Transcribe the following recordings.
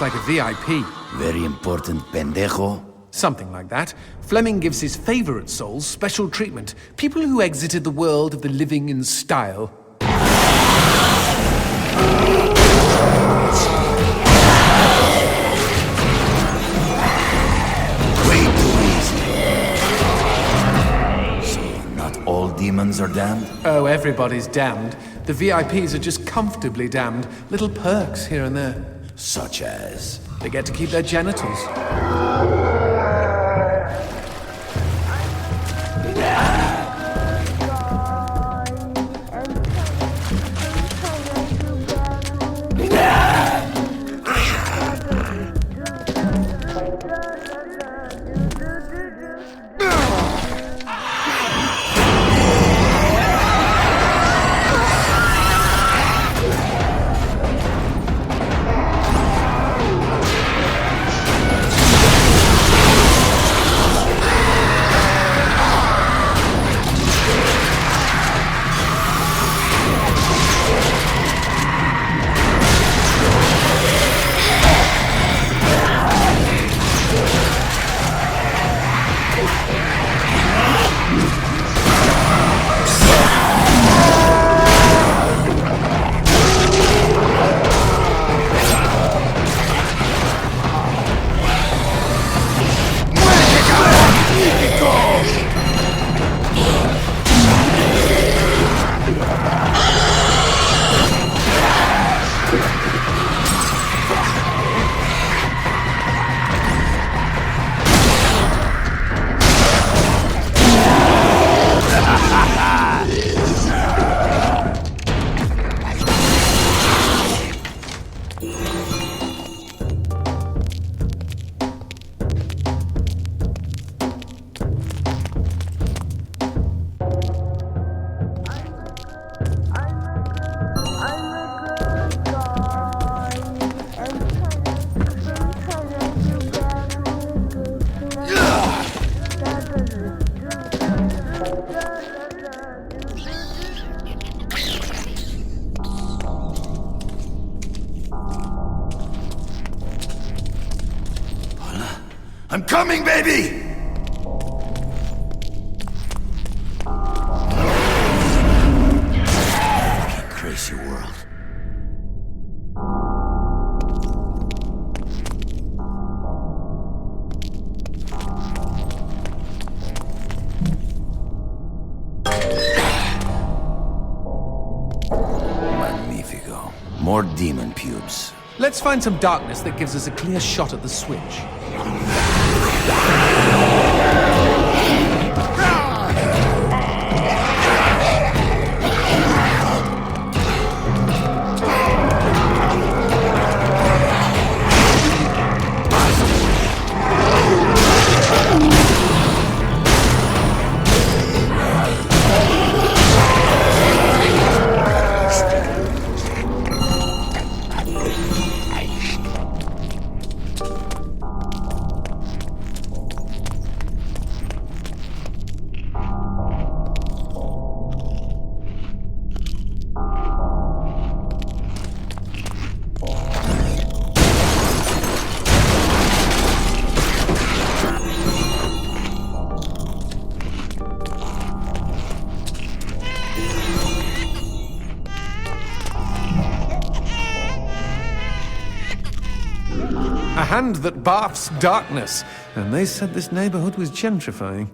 like a VIP. Very important pendejo. Something like that. Fleming gives his favorite souls special treatment. People who exited the world of the living in style. Way too easy. So, not all demons are damned? Oh, everybody's damned. The VIPs are just comfortably damned. Little perks here and there. Such as? They get to keep their genitals. I'm coming, baby! Fucking crazy world. Magnifico. More demon pubes. Let's find some darkness that gives us a clear shot at the switch. A hand that barfs darkness. And they said this neighborhood was gentrifying.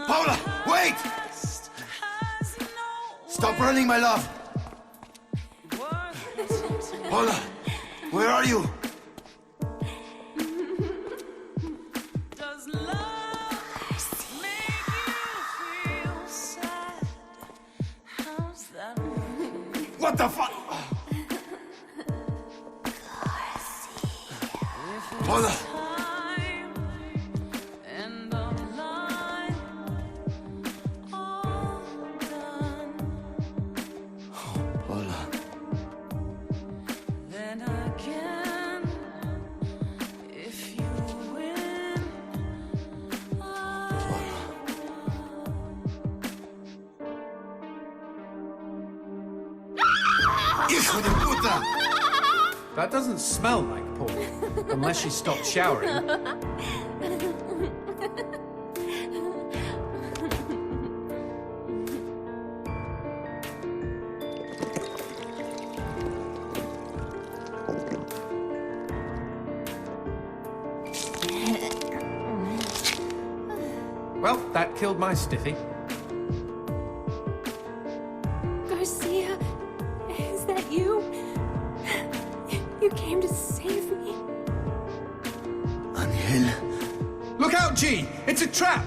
Paula, wait! Stop running, my love! Paula, where are you? Does love make you feel sad? How's that? What the fuck? Paula! Time and online, all done. Paula. Then again, if you win, Hijo de puta! That doesn't smell like Paul, unless she stopped showering. Well, that killed my stiffy. Garcia, is that you? You came to save me. Angel. Look out, G! It's a trap!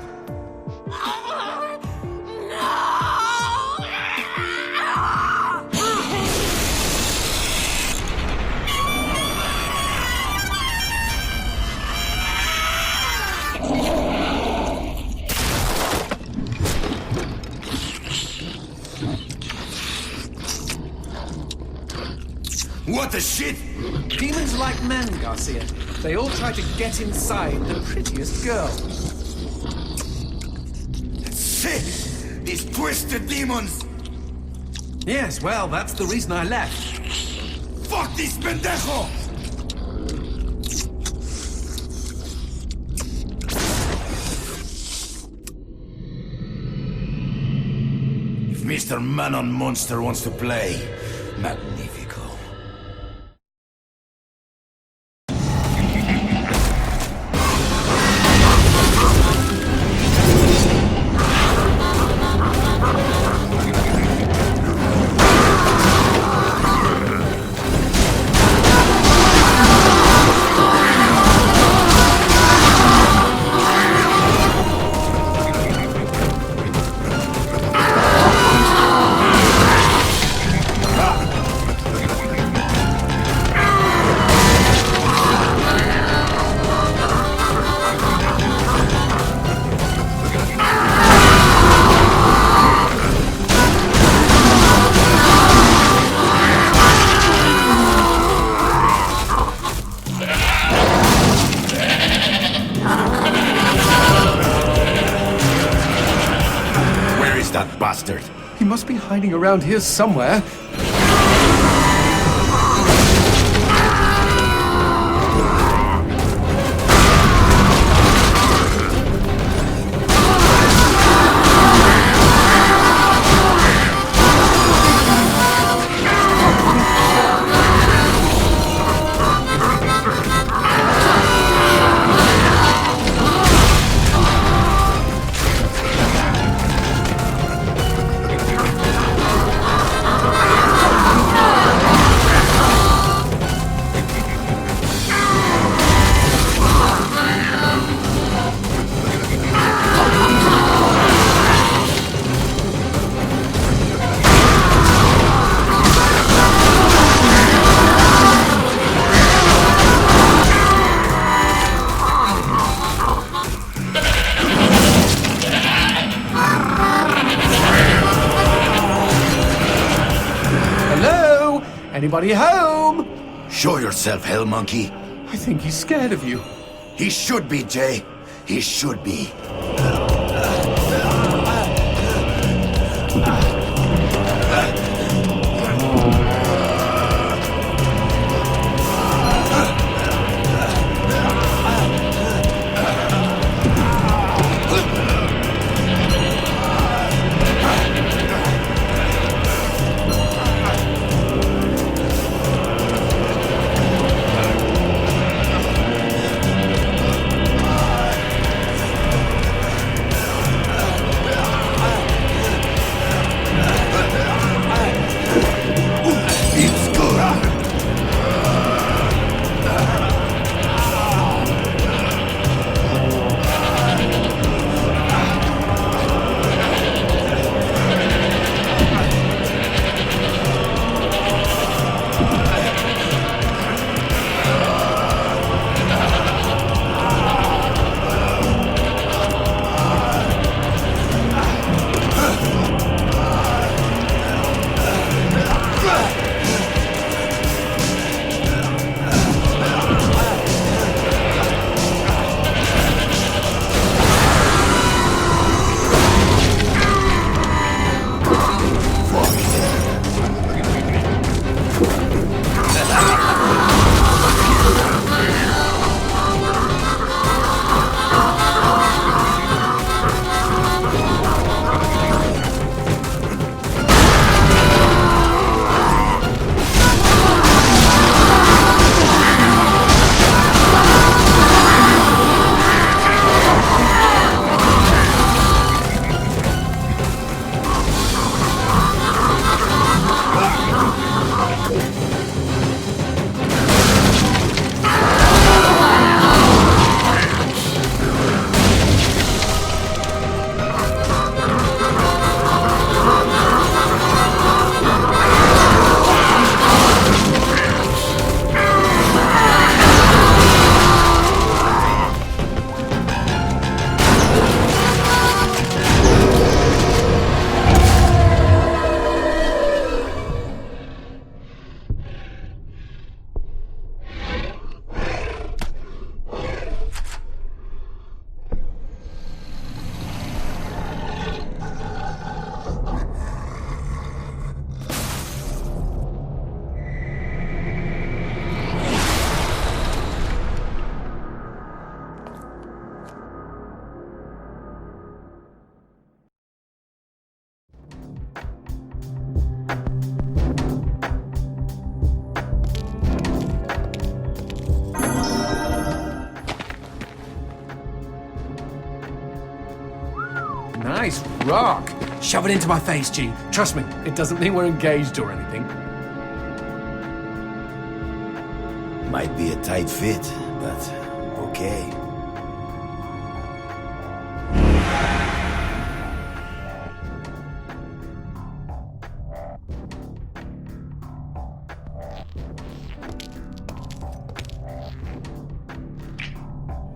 What the shit? Demons like men, Garcia. They all try to get inside the prettiest girl. Shit! These twisted demons! Yes, well, that's the reason I left. Fuck this pendejo! If Mr. Man-on Monster wants to play, magnifico. That bastard. He must be hiding around here somewhere. Anybody home? Show yourself, hell monkey. I think he's scared of you. He should be, Jay. He should be. Nice rock. Shove it into my face, G. Trust me, it doesn't mean we're engaged or anything. Might be a tight fit, but okay.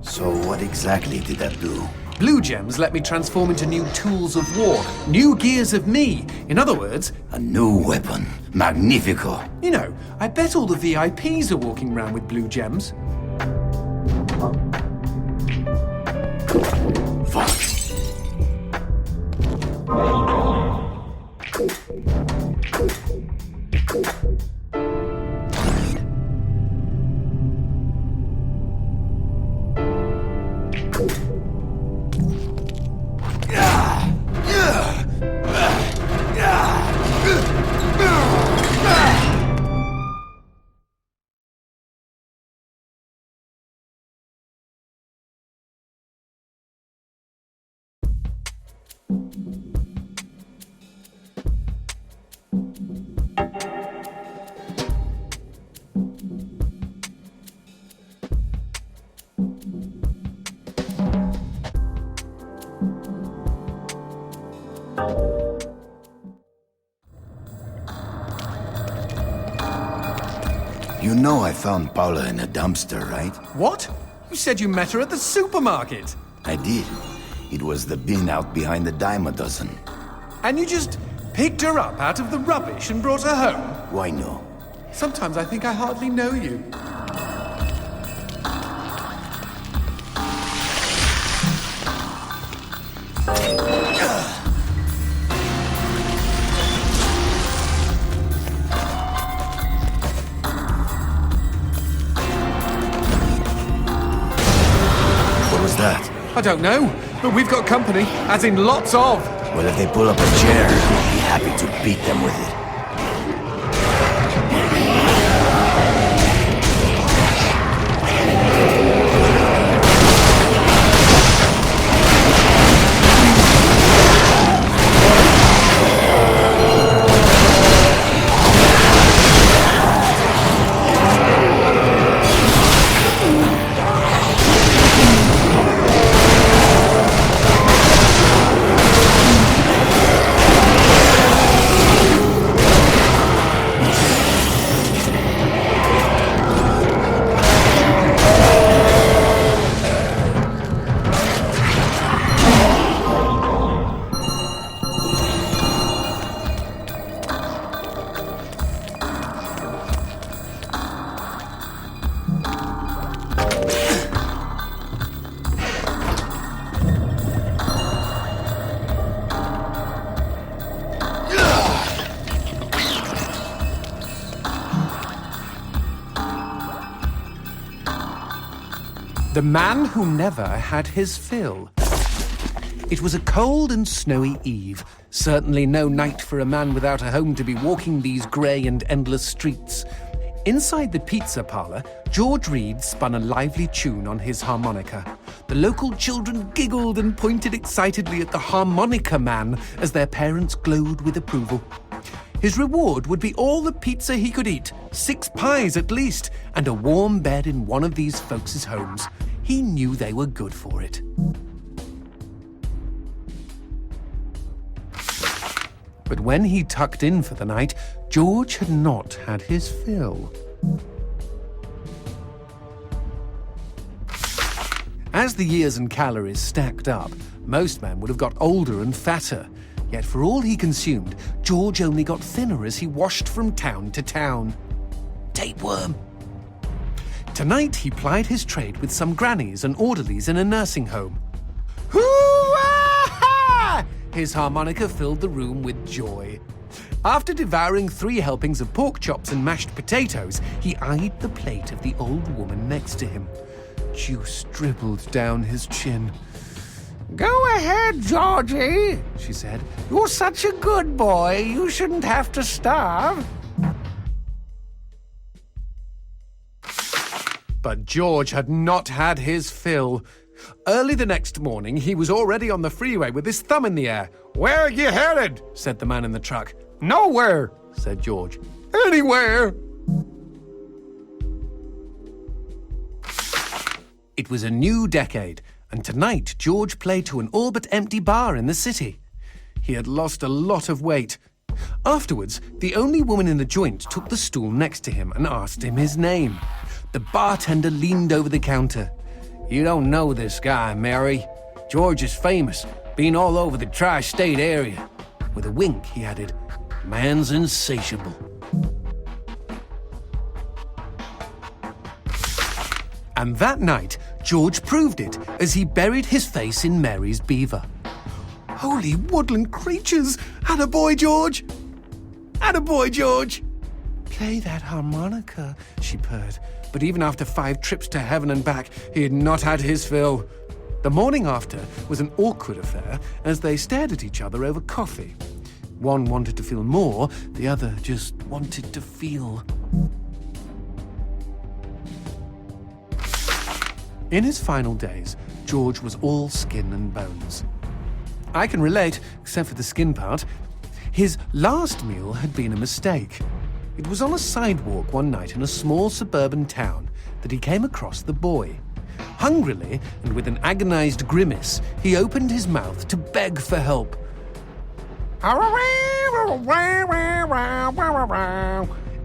So what exactly did that do? Blue gems let me transform into new tools of war, new gears of me. In other words, A new weapon. Magnifico. you know, I bet all the VIPs are walking around with blue gems. Fuck. You know I found Paula in a dumpster, right? What? You said you met her at the supermarket. I did. It was the bin out behind the dime a dozen. And you just picked her up out of the rubbish and brought her home? Why no? Sometimes I think I hardly know you. I don't know, but we've got company, as in lots of. Well, if they pull up a chair, I'll be happy to beat them with it. The man who never had his fill. It was a cold and snowy eve. Certainly no night for a man without a home to be walking these grey and endless streets. Inside the pizza parlour, George Reed spun a lively tune on his harmonica. The local children giggled and pointed excitedly at the harmonica man as their parents glowed with approval. His reward would be all the pizza he could eat, 6 pies at least, and a warm bed in one of these folks' homes. He knew they were good for it. But when he tucked in for the night, George had not had his fill. As the years and calories stacked up, most men would have got older and fatter. Yet for all he consumed, George only got thinner as he washed from town to town. Tapeworm. Tonight he plied his trade with some grannies and orderlies in a nursing home. Hoo-ah! His harmonica filled the room with joy. After devouring 3 helpings of pork chops and mashed potatoes, he eyed the plate of the old woman next to him. Juice dribbled down his chin. "Go ahead, Georgie," she said. "You're such a good boy, you shouldn't have to starve." But George had not had his fill. Early the next morning, he was already on the freeway with his thumb in the air. "Where are you headed?" said the man in the truck. "Nowhere," said George. "Anywhere." It was a new decade, and tonight George played to an all but empty bar in the city. He had lost a lot of weight. Afterwards, the only woman in the joint took the stool next to him and asked him his name. The bartender leaned over the counter. "You don't know this guy, Mary. George is famous, been all over the tri-state area." With a wink, he added, "Man's insatiable." And that night, George proved it as he buried his face in Mary's beaver. Holy woodland creatures! Attaboy, George! Attaboy, George! "Play that harmonica," she purred. But even after 5 trips to heaven and back, he had not had his fill. The morning after was an awkward affair as they stared at each other over coffee. One wanted to feel more, the other just wanted to feel. In his final days, George was all skin and bones. I can relate, except for the skin part. His last meal had been a mistake. It was on a sidewalk one night in a small suburban town that he came across the boy. Hungrily, and with an agonized grimace, he opened his mouth to beg for help.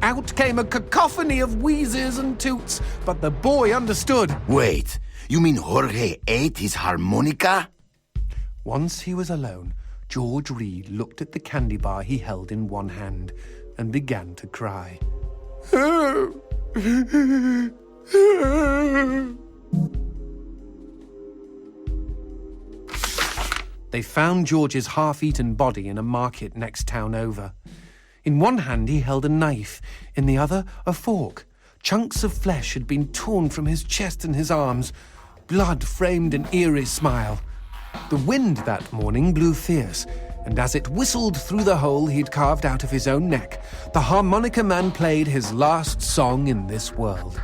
Out came a cacophony of wheezes and toots, but the boy understood. Wait, you mean Jorge ate his harmonica? Once he was alone, George Reed looked at the candy bar he held in one hand and began to cry. They found George's half-eaten body in a market next town over. In one hand he held a knife, in the other a fork. Chunks of flesh had been torn from his chest and his arms. blood framed an eerie smile. The wind that morning blew fierce, and as it whistled through the hole he'd carved out of his own neck, the harmonica man played his last song in this world.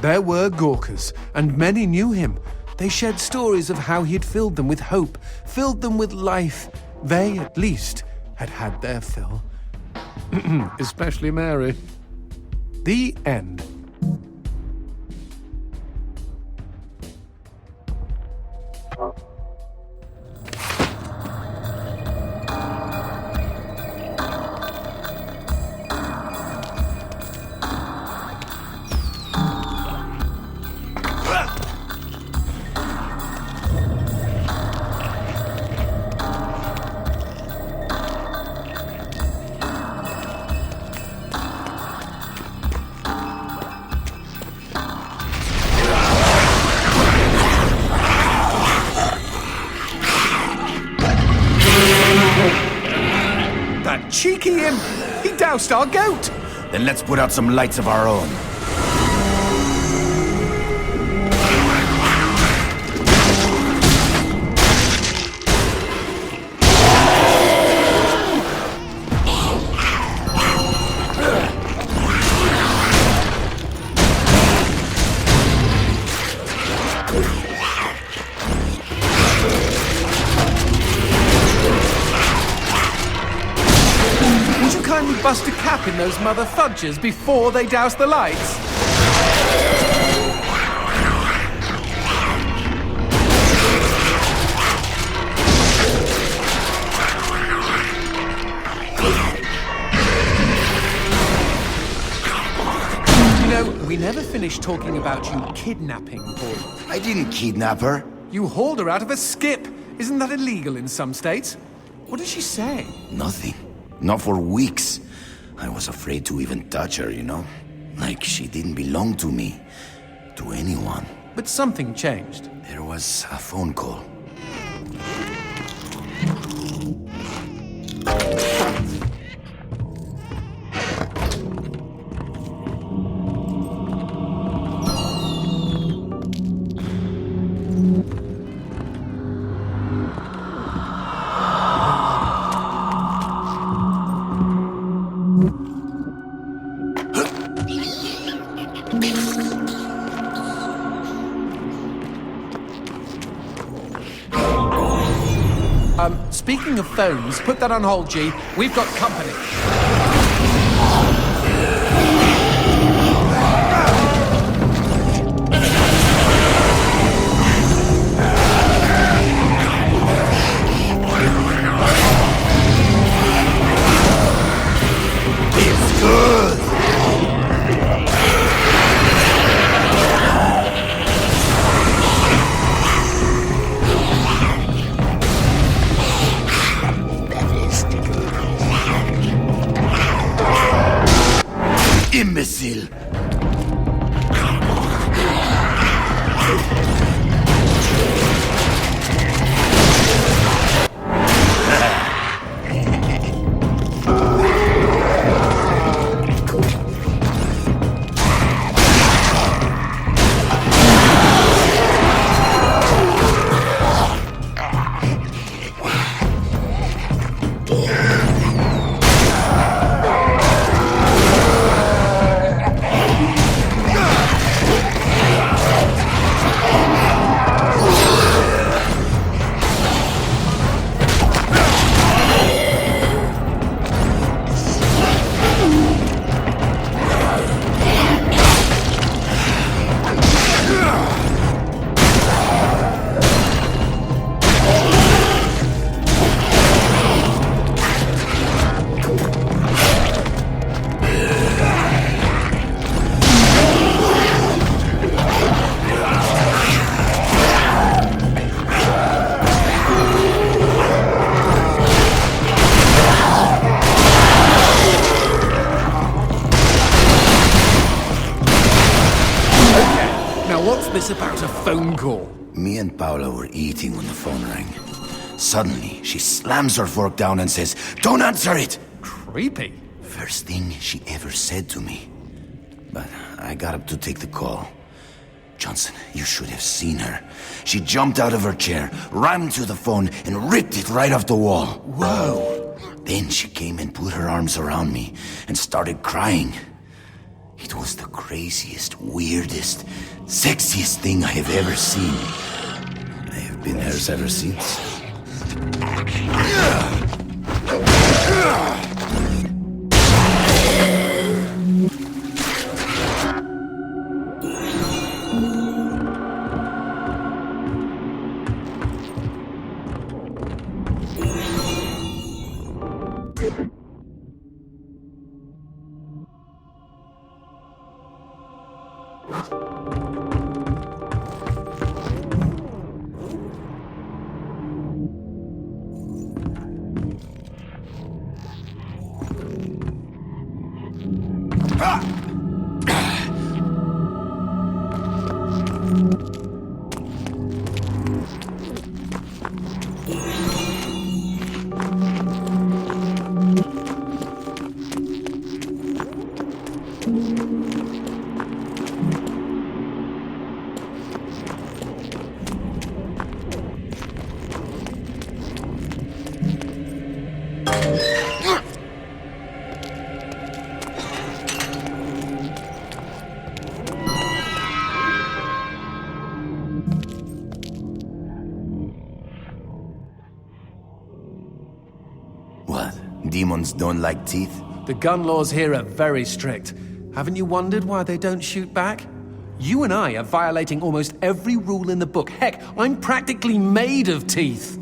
There were Gawkers, and many knew him. They shared stories of how he'd filled them with hope, filled them with life. They, at least, had had their fill. Especially Mary. The end. That Cheeky imp! He doused our goat! Then let's put out some lights of our own. Bust a cap in those mother fudges before they douse the lights. You know, we never finished talking about you kidnapping Paul. I didn't kidnap her. You hauled her out of a skip. Isn't that illegal in some states? What did she say? Nothing. Not for weeks. I was afraid to even touch her, you know? Like she didn't belong to me. To anyone. But something changed. There was a phone call. Speaking of phones, put that on hold, G. We've got company. It's good! Imbecile! What's this about a phone call? Me and Paula were eating when the phone rang. Suddenly, she slams her fork down and says, "Don't answer it!" Creepy. First thing she ever said to me. But I got up to take the call. Johnson, you should have seen her. She jumped out of her chair, ran to the phone, and ripped it right off the wall. Whoa! Then she came and put her arms around me and started crying. It was the craziest, weirdest, sexiest thing I have ever seen. I have been hers ever since. What? Demons don't like teeth? The gun laws here are very strict. Haven't you wondered why they don't shoot back? You and I are violating almost every rule in the book. Heck, I'm practically made of teeth.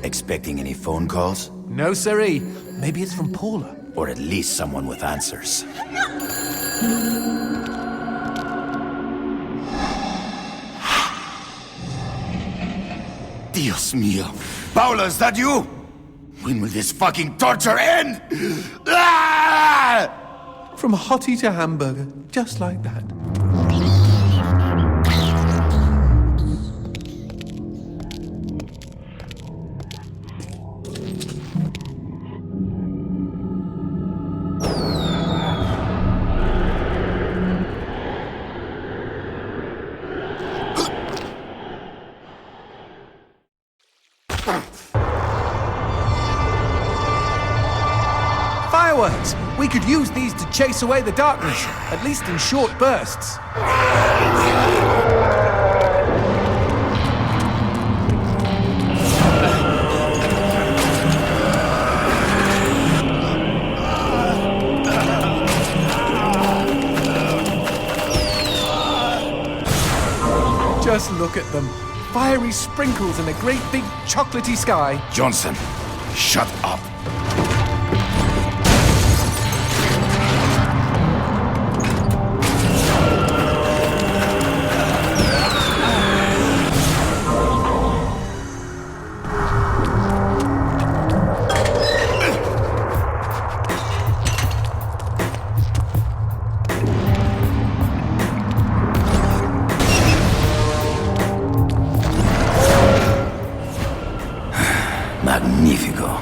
Expecting any phone calls? No, siree. Maybe it's from Paula. Or at least someone with answers. Dios mío. Paula, is that you? When will this fucking torture end? Ah! From hottie to hamburger, just like that. Fireworks! We could use these to chase away the darkness, at least in short bursts. Just look at them. Fiery sprinkles in a great big chocolatey sky. Johnson, shut up. Magnifico.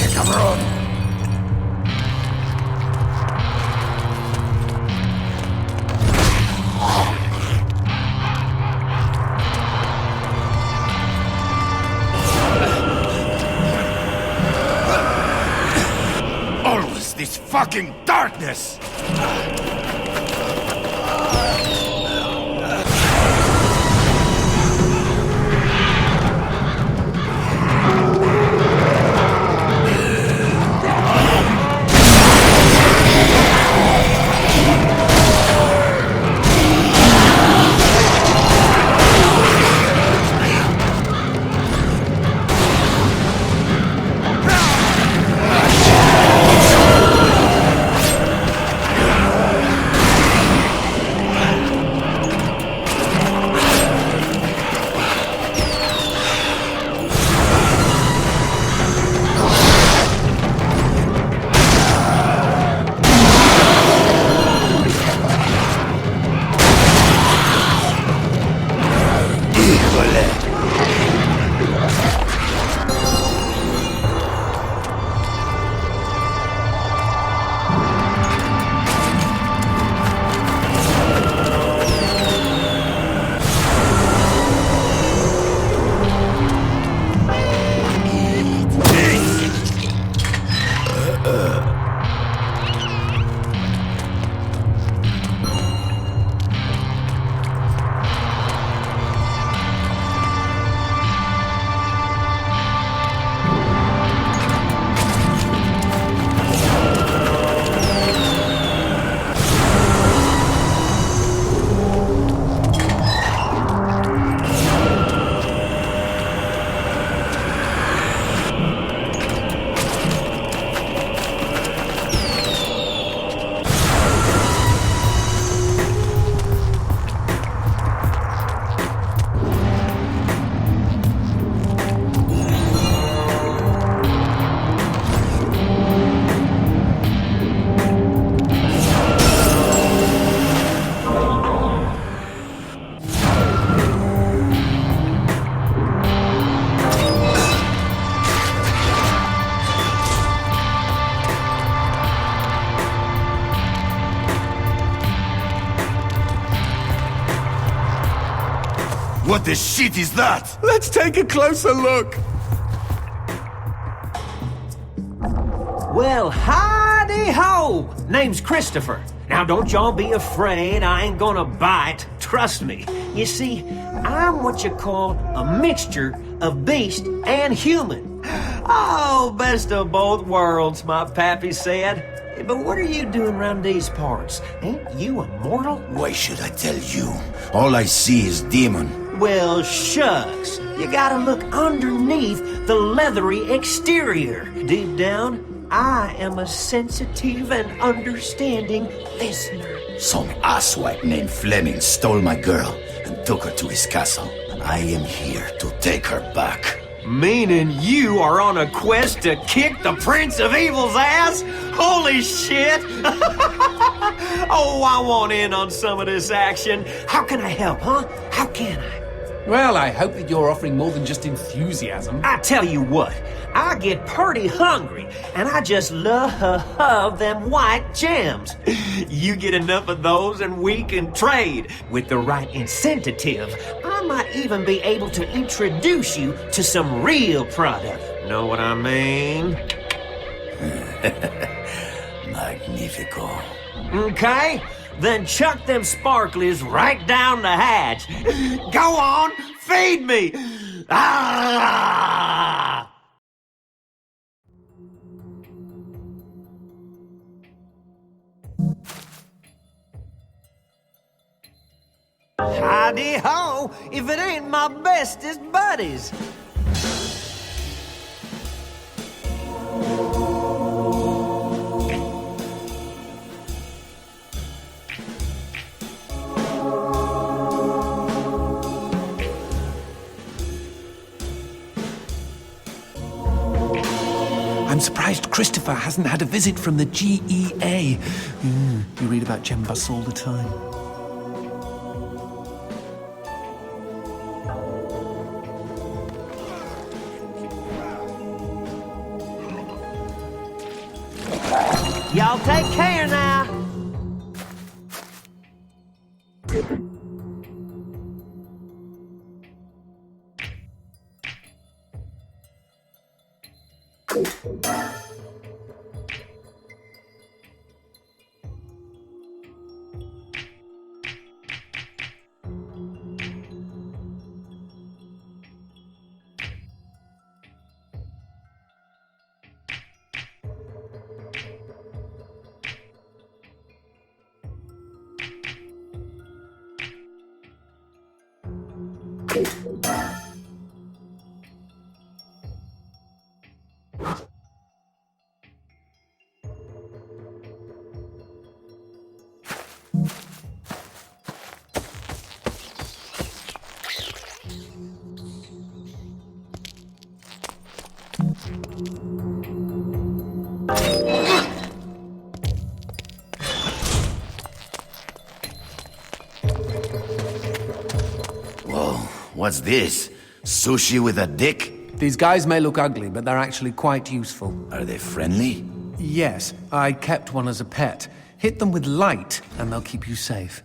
cabrón! Always this fucking darkness! What the shit is that? Let's take a closer look. Well, howdy-ho! Name's Christopher. Now, don't y'all be afraid. I ain't gonna bite. Trust me. You see, I'm what you call a mixture of beast and human. Oh, best of both worlds, my pappy said. But what are you doing around these parts? Ain't you immortal? Why should I tell you? All I see is demon. Well, shucks. You gotta look underneath the leathery exterior. Deep down, I am a sensitive and understanding listener. Some asswipe named Fleming stole my girl and took her to his castle. And I am here to take her back. Meaning you are on a quest to kick the Prince of Evil's ass? Holy shit! Oh, I want in on some of this action. How can I help, huh? How can I? Well, I hope that you're offering more than just enthusiasm. I tell you what, I get pretty hungry, and I just love them white gems. You get enough of those and we can trade. With the right incentive, I might even be able to introduce you to some real product. Know what I mean? Magnifico. Okay? Then chuck them sparklies right down the hatch. Go on, feed me! Ah! Howdy-ho, if it ain't my bestest buddies. I'm surprised Christopher hasn't had a visit from the GEA. You read about gem busts all the time. Y'all take care now. What's this? Sushi with a dick? These guys may look ugly, but they're actually quite useful. Are they friendly? Yes, I kept one as a pet. Hit them with light, and they'll keep you safe.